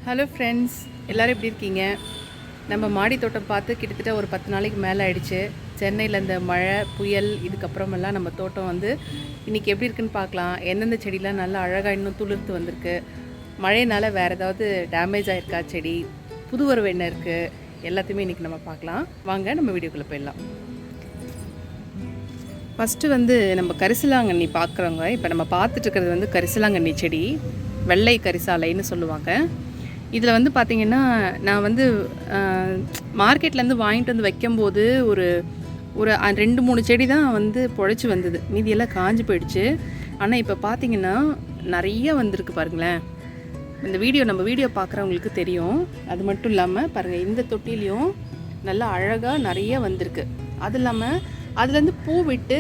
Hello friends, எல்லோரும் எப்படி இருக்கீங்க? நம்ம மாடி தோட்டம் பார்த்து கிட்டத்தட்ட ஒரு 10 நாளைக்கு மேலே ஆயிடுச்சு. சென்னையில் இந்த மழை புயல் இதுக்கப்புறமெல்லாம் நம்ம தோட்டம் வந்து இன்றைக்கி எப்படி இருக்குன்னு பார்க்கலாம். எந்தெந்த செடிலாம் நல்லா அழகாக இன்னும் துளிர்த்து வந்திருக்கு, மழையினால் வேறு ஏதாவது டேமேஜ் ஆகிருக்கா செடி, புது வரவு என்ன இருக்குது, எல்லாத்தையுமே இன்றைக்கி நம்ம பார்க்கலாம். வாங்க நம்ம வீடியோக்குள்ளே போயிடலாம். ஃபஸ்ட்டு வந்து நம்ம கரிசலாங்கண்ணி பார்க்குறவங்க, இப்போ நம்ம பார்த்துட்ருக்கிறது வந்து கரிசலாங்கண்ணி செடி, வெள்ளை கரிசாலைன்னு சொல்லுவாங்க. இதில் வந்து பார்த்திங்கன்னா, நான் வந்து மார்க்கெட்லேருந்து வாங்கிட்டு வந்து வைக்கும்போது ஒரு 2-3 செடி தான் வந்து பொழைச்சி வந்தது, மீதியெல்லாம் காஞ்சி போயிடுச்சு. ஆனால் இப்போ பார்த்திங்கன்னா நிறைய வந்திருக்கு பாருங்களேன். நம்ம வீடியோ பார்க்குறவங்களுக்கு தெரியும். அது மட்டும் இல்லாமல் பாருங்கள், இந்த தொட்டிலையும் நல்லா அழகாக நிறைய வந்திருக்கு. அது இல்லாமல் அதுலேருந்து பூ விட்டு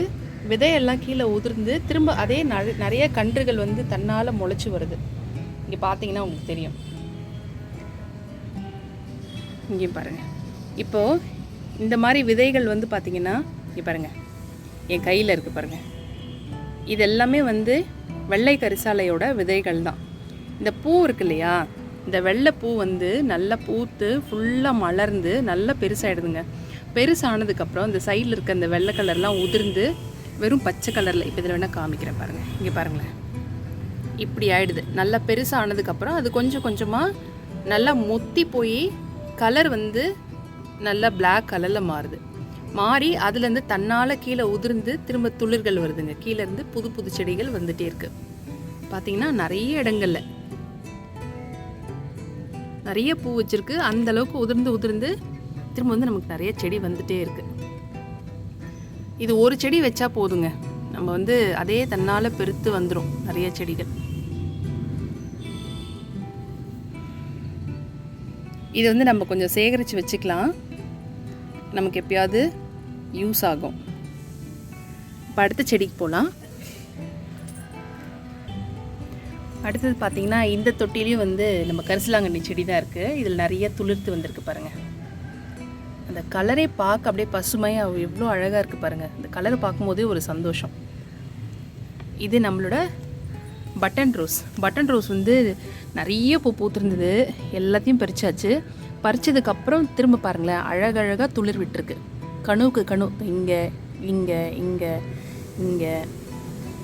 விதையெல்லாம் கீழே உதிர்ந்து திரும்ப அதே நிறைய கன்றுகள் வந்து தன்னால் முளைச்சி வருது. இங்கே பார்த்தீங்கன்னா உங்களுக்கு தெரியும். இங்கேயும் பாருங்கள். இப்போது இந்த மாதிரி விதைகள் வந்து பார்த்திங்கன்னா இங்கே பாருங்கள், என் கையில் இருக்குது பாருங்கள். இது எல்லாமே வந்து வெள்ளை கரிசாலையோட விதைகள் தான். இந்த பூ இருக்கு இல்லையா, இந்த வெள்ளை பூ வந்து நல்லா பூத்து ஃபுல்லாக மலர்ந்து நல்லா பெருசாகிடுதுங்க. பெருசானதுக்கப்புறம் இந்த சைடில் இருக்க இந்த வெள்ளை கலர்லாம் உதிர்ந்து வெறும் பச்சை கலரில், இப்போ இதில் வேணால் காமிக்கிறேன் பாருங்கள். இங்கே பாருங்களேன், இப்படி ஆகிடுது. நல்லா பெருசானதுக்கப்புறம் அது கொஞ்சம் கொஞ்சமாக நல்லா மொத்தி போய் கலர் வந்து நல்லா பிளாக் கலரில் மாறி அதுலேருந்து தன்னால் கீழே உதிர்ந்து திரும்ப துளிர்கள் வருதுங்க. கீழேருந்து புது புது செடிகள் வந்துகிட்டே இருக்குது. பார்த்திங்கன்னா நிறைய இடங்களில் நிறைய பூ வச்சுருக்கு. அந்தளவுக்கு உதிர்ந்து திரும்ப வந்து நமக்கு நிறைய செடி வந்துகிட்டே இருக்குது. இது ஒரு செடி வச்சா போதுங்க, நம்ம வந்து அதே தன்னால் பெருத்து வந்துடும் நிறைய செடிகள். இது வந்து நம்ம கொஞ்சம் சேகரித்து வச்சுக்கலாம், நமக்கு எப்பயாவது யூஸ் ஆகும். இப்போ அடுத்த செடிக்கு போகலாம். அடுத்தது பார்த்திங்கன்னா, இந்த தொட்டிலையும் வந்து நம்ம கரிசலாங்கண்ணி செடி தான் இருக்குது. இதில் நிறைய துளிர்த்து வந்திருக்கு பாருங்கள். அந்த கலரே பார்க்க அப்படியே பசுமையாக எவ்வளோ அழகாக இருக்குது பாருங்கள். அந்த கலரை பார்க்கும்போதே ஒரு சந்தோஷம். இது நம்மளோட பட்டன் ரோஸ் வந்து நிறைய பூ பூத்துருந்தது, எல்லாத்தையும் பறிச்சாச்சு. பறிச்சதுக்கப்புறம் திரும்ப பாருங்களேன், அழகழகாக துளிர் விட்டுருக்கு. கணுவுக்கு கணு இங்கே இங்கே இங்கே இங்கே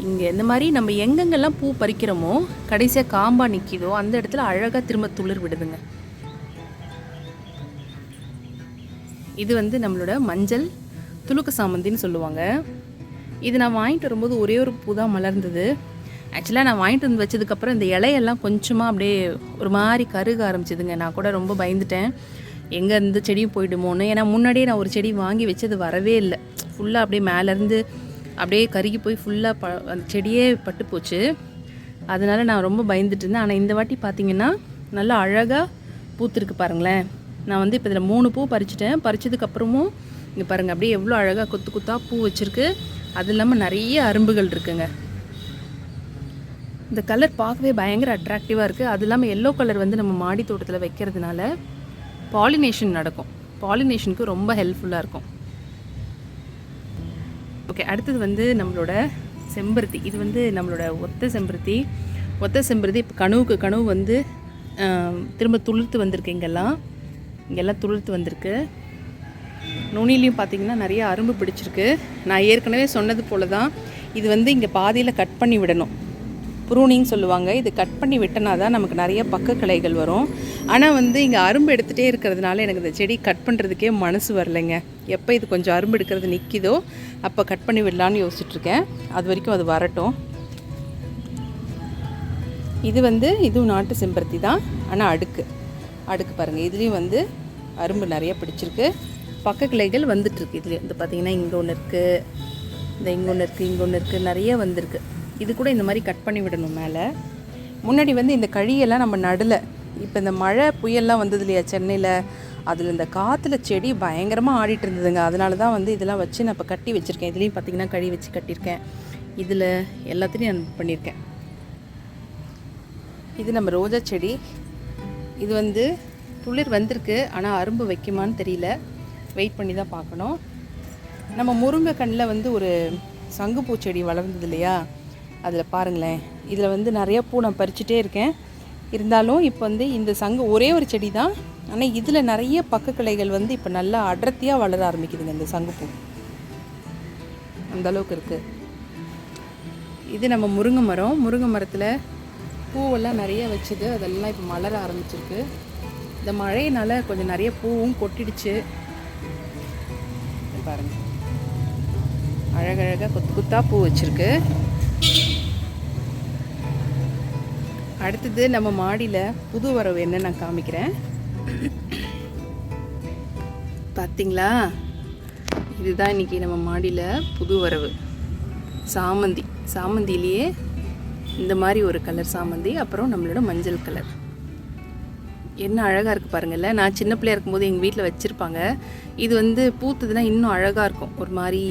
இங்கே இந்த மாதிரி நம்ம எங்கெங்கெல்லாம் பூ பறிக்கிறோமோ கடைசியாக காம்பா நிற்கிதோ அந்த இடத்துல அழகாக திரும்ப துளிர் விடுதுங்க. இது வந்து நம்மளோட மஞ்சள் துளுக்கு சாமந்தின்னு சொல்லுவாங்க. இது நான் வாங்கிட்டு வரும்போது ஒரே ஒரு பூ தான் மலர்ந்தது. ஆக்சுவலாக நான் வாங்கிட்டு வந்து வச்சதுக்கப்புறம் இந்த இலையெல்லாம் கொஞ்சமாக அப்படியே ஒரு மாதிரி கருக ஆரம்பிச்சிதுங்க. நான் கூட ரொம்ப பயந்துட்டேன், எங்கே இருந்து செடியும் போயிடுமோன்னு. ஏன்னா முன்னாடியே நான் ஒரு செடி வாங்கி வச்சது வரவே இல்லை, ஃபுல்லாக அப்படியே மேலேருந்து அப்படியே கருகி போய் ஃபுல்லாக அந்த செடியே பட்டு போச்சு. அதனால் நான் ரொம்ப பயந்துட்டு இருந்தேன். ஆனால் இந்த வாட்டி பார்த்திங்கன்னா நல்லா அழகாக பூத்துருக்கு பாருங்களேன். நான் வந்து இப்போ இதில் 3 பூ பறிச்சிட்டேன். பறிச்சதுக்கப்புறமும் இங்கே பாருங்கள், அப்படியே எவ்வளோ அழகாக கொத்து கொத்தாக பூ வச்சுருக்கு. அது இல்லாமல் நிறைய அரும்புகள் இருக்குங்க. இந்த கலர் பார்க்கவே பயங்கர அட்ராக்டிவாக இருக்குது. அது இல்லாமல் எல்லோ கலர் வந்து நம்ம மாடி தோட்டத்தில் வைக்கிறதுனால பாலினேஷன் நடக்கும். பாலினேஷனுக்கு ரொம்ப ஹெல்ப்ஃபுல்லாக இருக்கும். ஓகே, அடுத்தது வந்து நம்மளோட செம்பருத்தி. இது வந்து நம்மளோட ஒத்த செம்பருத்தி இப்போ கணுவுக்கு கனவு வந்து திரும்ப துளிர்த்து வந்திருக்கு. இங்கெல்லாம் துளிர்த்து வந்திருக்கு. நுனிலையும் பார்த்திங்கன்னா நிறைய அரும்பு பிடிச்சிருக்கு. நான் ஏற்கனவே சொன்னது போல தான், இது வந்து இங்கே பாதியில் கட் பண்ணி விடணும், ப்ரூனிங் சொல்லுவாங்க. இது கட் பண்ணி விட்டனா தான் நமக்கு நிறைய பக்க கிளைகள் வரும். ஆனால் வந்து இங்கே அரும்பு எடுத்துகிட்டே இருக்கிறதுனால எனக்கு இந்த செடி கட் பண்ணுறதுக்கே மனசு வரலைங்க. எப்போ இது கொஞ்சம் அரும்பு எடுக்கிறது நிற்கிதோ அப்போ கட் பண்ணி விடலான்னு யோசிச்சுட்ருக்கேன். அது வரைக்கும் அது வரட்டும். இது வந்து இதுவும் நாட்டு செம்பருத்தி தான், ஆனால் அடுக்கு பாருங்கள். இதுலேயும் வந்து அரும்பு நிறைய பிடிச்சிருக்கு, பக்க கிளைகள் வந்துட்டுருக்கு. இதுலேயும் இந்த பார்த்திங்கன்னா இங்கே ஒன்று இருக்குது, இங்கே ஒன்று இருக்குது, நிறைய வந்திருக்கு. இது கூட இந்த மாதிரி கட் பண்ணி விடணும். மேலே முன்னாடி வந்து இந்த கழியெல்லாம் நம்ம நடலை. இப்போ இந்த மழை புயல்லாம் வந்தது இல்லையா சென்னையில், அதில் இந்த காற்றுல செடி பயங்கரமாக ஆடிட்டு இருந்ததுங்க. அதனால தான் வந்து இதெல்லாம் வச்சு நான் இப்போ கட்டி வச்சுருக்கேன். இதுலேயும் பார்த்திங்கன்னா கழி வச்சு கட்டியிருக்கேன். இதில் எல்லாத்துலேயும் நான் பண்ணியிருக்கேன். இது நம்ம ரோஜா செடி. இது வந்து துளிர் வந்திருக்கு, ஆனால் அரும்பு வைக்குமான்னு தெரியல, வெயிட் பண்ணி தான் பார்க்கணும். நம்ம முருங்கை கண்ணில் வந்து ஒரு சங்குப்பூ செடி வளர்ந்தது இல்லையா, அதில் பாருங்களேன், இதில் வந்து நிறைய பூ நான் பறிச்சுட்டே இருக்கேன். இருந்தாலும் இப்போ வந்து இந்த சங்கு ஒரே ஒரு செடி தான், ஆனால் இதில் நிறைய பக்க கிளைகள் வந்து இப்போ நல்லா அடர்த்தியாக வளர ஆரம்பிக்குதுங்க இந்த சங்குப்பூ. அந்தளவுக்கு இருக்குது. இது நம்ம முருங்கை மரம். முருங்கை மரத்தில் பூவெல்லாம் நிறைய வச்சுது, அதெல்லாம் இப்போ மலர ஆரம்பிச்சிருக்கு. இந்த மழையினால் கொஞ்சம் நிறைய பூவும் கொட்டிடுச்சு பாருங்கள். அழகழகாக கொத்து கொத்தாக பூ வச்சுருக்கு. அடுத்தது நம்ம மாடியில் புது வரவு என்ன நான் காமிக்கிறேன். பார்த்தீங்களா, இதுதான் இன்றைக்கி நம்ம மாடியில் புது வரவு. சாமந்தி. சாமந்திலேயே இந்த மாதிரி ஒரு கலர் சாமந்தி, அப்புறம் நம்மளோட மஞ்சள் கலர். என்ன அழகாக இருக்குது பாருங்கள்ல. நான் சின்ன பிள்ளையா இருக்கும்போது எங்கள் வீட்டில் வச்சுருப்பாங்க. இது வந்து பூத்துதுன்னா இன்னும் அழகாக இருக்கும். ஒரு மாதிரி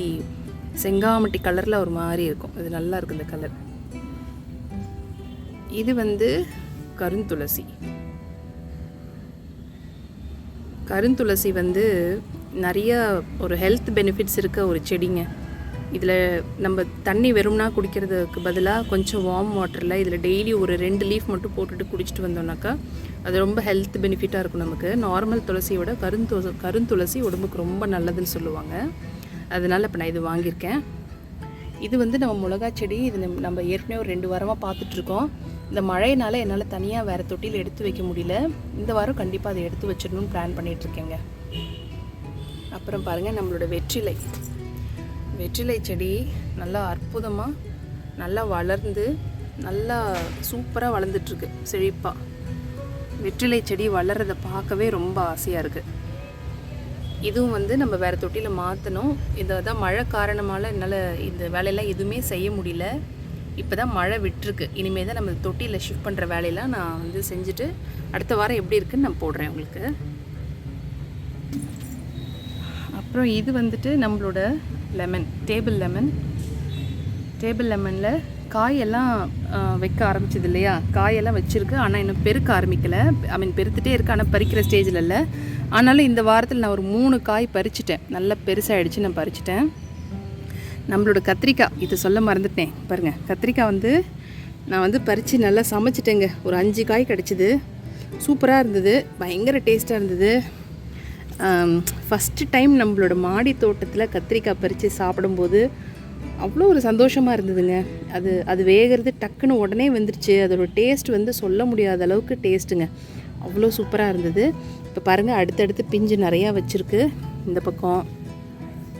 செங்காமட்டி கலரில் ஒரு மாதிரி இருக்கும். இது நல்லா இருக்குது இந்த கலர். இது வந்து கருந்துளசி. கருந்துளசி வந்து நிறைய ஒரு ஹெல்த் பெனிஃபிட்ஸ் இருக்க ஒரு செடிங்க. இதில் நம்ம தண்ணி வெறும்னா குடிக்கிறதுக்கு பதிலாக கொஞ்சம் வார்ம் வாட்டரில் இதில் டெய்லி ஒரு 2 லீஃப் மட்டும் போட்டுட்டு குடிச்சிட்டு வந்தோம்னாக்கா அது ரொம்ப ஹெல்த் பெனிஃபிட்டாக இருக்கும் நமக்கு. நார்மல் துளசியோட கருந்துளசி உடம்புக்கு ரொம்ப நல்லதுன்னு சொல்லுவாங்க. அதனால் இப்போ நான் இது வாங்கியிருக்கேன். இது வந்து நம்ம மிளகா செடி. இது நம்ம ஏற்கனவே ஒரு 2 வாரமாக பார்த்துட்ருக்கோம். இந்த மழையினால் என்னால் தனியாக வேறு தொட்டியில் எடுத்து வைக்க முடியல. இந்த வாரம் கண்டிப்பாக அதை எடுத்து வச்சிடணும்னு பிளான் பண்ணிகிட்ருக்கேங்க. அப்புறம் பாருங்கள், நம்மளோட வெற்றிலை செடி நல்லா அற்புதமாக நல்லா வளர்ந்து நல்லா சூப்பராக வளர்ந்துட்டுருக்கு செழிப்பாக. வெற்றிலை செடி வளர்கிறத பார்க்கவே ரொம்ப ஆசையாக இருக்குது. இதுவும் வந்து நம்ம வேறு தொட்டியில் மாற்றணும். இதை தான் மழை காரணமால் என்னால் இந்த வேலையெல்லாம் எதுவுமே செய்ய முடியல. இப்போ தான் மழை விட்டுருக்கு. இனிமேல் தான் நம்ம தொட்டியில் ஷிஃப்ட் பண்ணுற வேலையெல்லாம் நான் வந்து செஞ்சுட்டு அடுத்த வாரம் எப்படி இருக்குன்னு நான் போடுறேன் உங்களுக்கு. அப்புறம் இது வந்துட்டு நம்மளோட லெமன், டேபிள் லெமனில் காயெல்லாம் வைக்க ஆரம்பிச்சது இல்லையா. காயெல்லாம் வச்சுருக்கு, ஆனால் இன்னும் பெருக்க ஆரம்பிக்கலை. பெருத்துட்டே இருக்குது, ஆனால் பறிக்கிற ஸ்டேஜில் இல்லை. ஆனாலும் இந்த வாரத்தில் நான் ஒரு 3 காய் பறிச்சிட்டேன். நல்லா பெருசாகிடுச்சு, நான் பறிச்சிட்டேன். நம்மளோட கத்திரிக்காய், இது சொல்ல மறந்துட்டேன் பாருங்கள். கத்திரிக்காய் வந்து நான் வந்து பறித்து நல்லா சமைச்சிட்டேங்க. ஒரு 5 காய் கிடச்சிது. சூப்பராக இருந்தது, பயங்கர டேஸ்ட்டாக இருந்தது. ஃபஸ்ட்டு டைம் நம்மளோட மாடி தோட்டத்தில் கத்திரிக்காய் பறித்து சாப்பிடும்போது அவ்வளோ ஒரு சந்தோஷமாக இருந்ததுங்க. அது வேகிறது டக்குன்னு உடனே வந்துருச்சு. அதோட டேஸ்ட் வந்து சொல்ல முடியாத அளவுக்கு டேஸ்ட்டுங்க. அவ்வளோ சூப்பராக இருந்தது. இப்போ பாருங்கள், அடுத்தடுத்து பிஞ்சு நிறையா வச்சுருக்கு. இந்த பக்கம்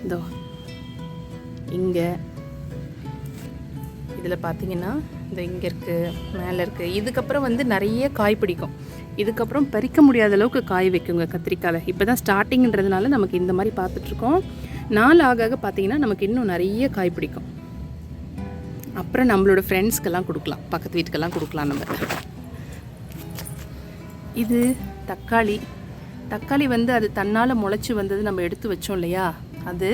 இதோ இங்கே இதில் பார்த்தீங்கன்னா இந்த இங்கே இருக்குது, மேலே இருக்குது. இதுக்கப்புறம் வந்து நிறைய காய் பிடிக்கும். இதுக்கப்புறம் பறிக்க முடியாத அளவுக்கு காய் வைக்குங்க கத்திரிக்காயில். இப்போ தான் ஸ்டார்டிங்கிறதுனால நமக்கு இந்த மாதிரி பார்த்துட்ருக்கோம். நாள் ஆக பார்த்தீங்கன்னா நமக்கு இன்னும் நிறைய காய் பிடிக்கும். அப்புறம் நம்மளோட ஃப்ரெண்ட்ஸ்க்கெல்லாம் கொடுக்கலாம், பக்கத்து வீட்டுக்கெல்லாம் கொடுக்கலாம் நம்ம. இது தக்காளி வந்து அது தன்னால் முளைச்சி வந்தது நம்ம எடுத்து வச்சோம் இல்லையா, அது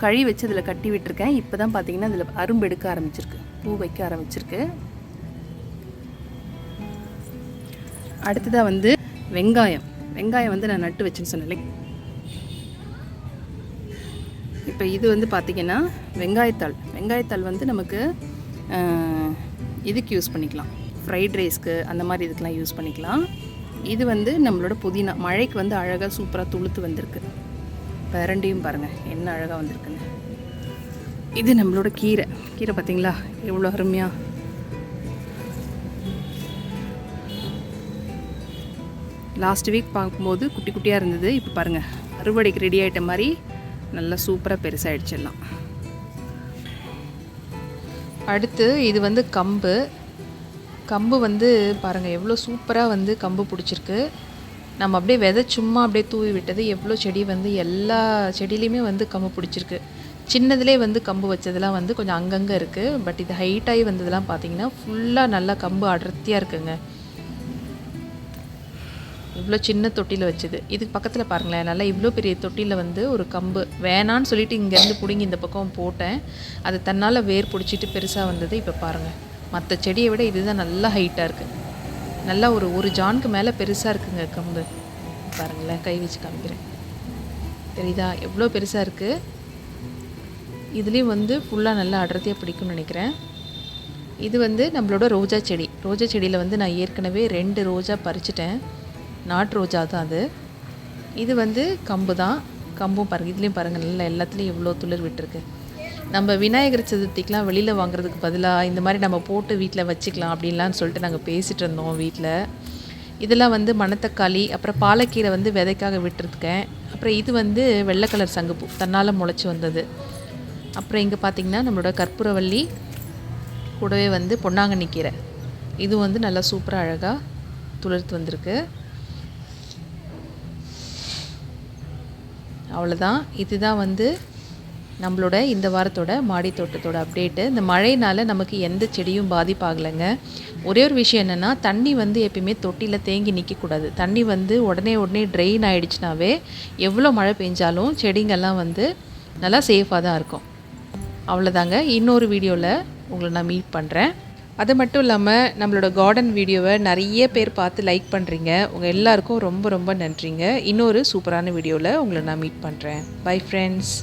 கழி வச்சு அதில் கட்டி விட்டுருக்கேன். இப்போ தான் பார்த்தீங்கன்னா அதில் அரும்பு எடுக்க ஆரம்பிச்சிருக்கு, பூ வைக்க ஆரம்பிச்சிருக்கு. அடுத்ததாக வந்து வெங்காயம் வந்து நான் நட்டு வச்சேன்னு சொன்னேன். இப்போ இது வந்து பார்த்திங்கன்னா வெங்காயத்தாள் வந்து நமக்கு இதுக்கு யூஸ் பண்ணிக்கலாம், ஃப்ரைட் ரைஸ்க்கு அந்த மாதிரி இதுக்கெலாம் யூஸ் பண்ணிக்கலாம். இது வந்து நம்மளோட புதினா, மழைக்கு வந்து அழகாக சூப்பராக துளுத்து வந்திருக்கு. பிரண்டையும் பாருங்கள் என்ன அழகாக வந்திருக்குன்னு. இது நம்மளோட கீரை பார்த்திங்களா எவ்வளோ அருமையாக. லாஸ்ட் வீக் பார்க்கும்போது குட்டி குட்டியாக இருந்தது. இப்போ பாருங்கள் அறுவடைக்கு ரெடி ஆகிட்ட மாதிரி நல்லா சூப்பராக பெருசாகிடுச்சிடலாம். அடுத்து இது வந்து கம்பு வந்து பாருங்கள் எவ்வளோ சூப்பராக வந்து கம்பு பிடிச்சிருக்கு. நம்ம அப்படியே சும்மா அப்படியே தூவி விட்டது எவ்வளோ செடி வந்து எல்லா செடியிலையுமே வந்து கம்பு பிடிச்சிருக்கு. சின்னதுலேயே வந்து கம்பு வச்சதெல்லாம் வந்து கொஞ்சம் அங்கங்கே இருக்குது. பட் இது ஹைட்டாகி வந்ததெல்லாம் பார்த்திங்கன்னா ஃபுல்லாக நல்லா கம்பு அடர்த்தியாக இருக்குங்க. இவ்வளோ சின்ன தொட்டியில் வச்சுது. இதுக்கு பக்கத்தில் பாருங்களேன், நல்லா இவ்வளோ பெரிய தொட்டியில் வந்து ஒரு கம்பு வேணான்னு சொல்லிட்டு இங்கேருந்து பிடுங்கி இந்த பக்கம் போட்டேன். அது தன்னால் வேர் பிடிச்சிட்டு பெருசாக வந்தது. இப்போ பாருங்கள், மற்ற செடியை விட இதுதான் நல்லா ஹைட்டாக இருக்குது. நல்லா ஒரு ஜானுக்கு மேலே பெருசாக இருக்குங்க கம்பு. பாருங்களேன், கை வச்சு காமிக்கிறேன், தெரியுதா எவ்வளோ பெருசாக இருக்குது. இதுலேயும் வந்து ஃபுல்லாக நல்லா அடர்த்தியாக பிடிக்கும்னு நினைக்கிறேன். இது வந்து நம்மளோட ரோஜா செடி. ரோஜா செடியில் வந்து நான் ஏற்கனவே 2 ரோஜா பறிச்சிட்டேன். நாட்டு ரோஜா தான் அது. இது வந்து கம்பு தான். கம்பும் பாருங்கள், இதுலேயும் பாருங்கள் நல்லா எல்லாத்துலேயும் எவ்வளோ துளிர் விட்டுருக்கு. நம்ம விநாயகர் சதுர்த்திக்கெலாம் வெளியில் வாங்குறதுக்கு பதிலாக இந்த மாதிரி நம்ம போட்டு வீட்டில் வச்சுக்கலாம் அப்படின்லாம் சொல்லிட்டு நாங்கள் பேசிகிட்டு இருந்தோம் வீட்டில். இதெல்லாம் வந்து மணத்தக்காளி, அப்புறம் பாலக்கீரை வந்து விதைக்காக விட்டுருக்கேன். அப்புறம் இது வந்து வெள்ளை கலர் சங்குப்பூ தன்னால் முளைச்சி வந்தது. அப்புறம் இங்கே பார்த்திங்கன்னா நம்மளோட கற்பூரவள்ளி, கூடவே வந்து பொன்னாங்கண்ணி கீரை, இது வந்து நல்லா சூப்பராக அழகாக துளிர்த்து வந்திருக்கு. அவ்வளோதான். இதுதான் வந்து நம்மளோட இந்த வாரத்தோட மாடி தோட்டத்தோட அப்டேட்டு. இந்த மழையினால் நமக்கு எந்த செடியும் பாதிப்பாகலைங்க. ஒரே ஒரு விஷயம் என்னென்னா, தண்ணி வந்து எப்பயுமே தொட்டியில் தேங்கி நிற்கக்கூடாது. தண்ணி வந்து உடனே ட்ரெயின் ஆகிடுச்சுனாவே எவ்வளோ மழை பெஞ்சாலும் செடிங்கெல்லாம் வந்து நல்லா சேஃபாக தான் இருக்கும். அவ்வளோதாங்க. இன்னொரு வீடியோவில் உங்களை நான் மீட் பண்ணுறேன். அது மட்டும் இல்லாமல் நம்மளோட கார்டன் வீடியோவை நிறைய பேர் பார்த்து லைக் பண்ணுறீங்க. உங்கள் எல்லாருக்கும் ரொம்ப ரொம்ப நன்றிங்க. இன்னொரு சூப்பரான வீடியோவில் உங்களை நான் மீட் பண்ணுறேன். Bye friends.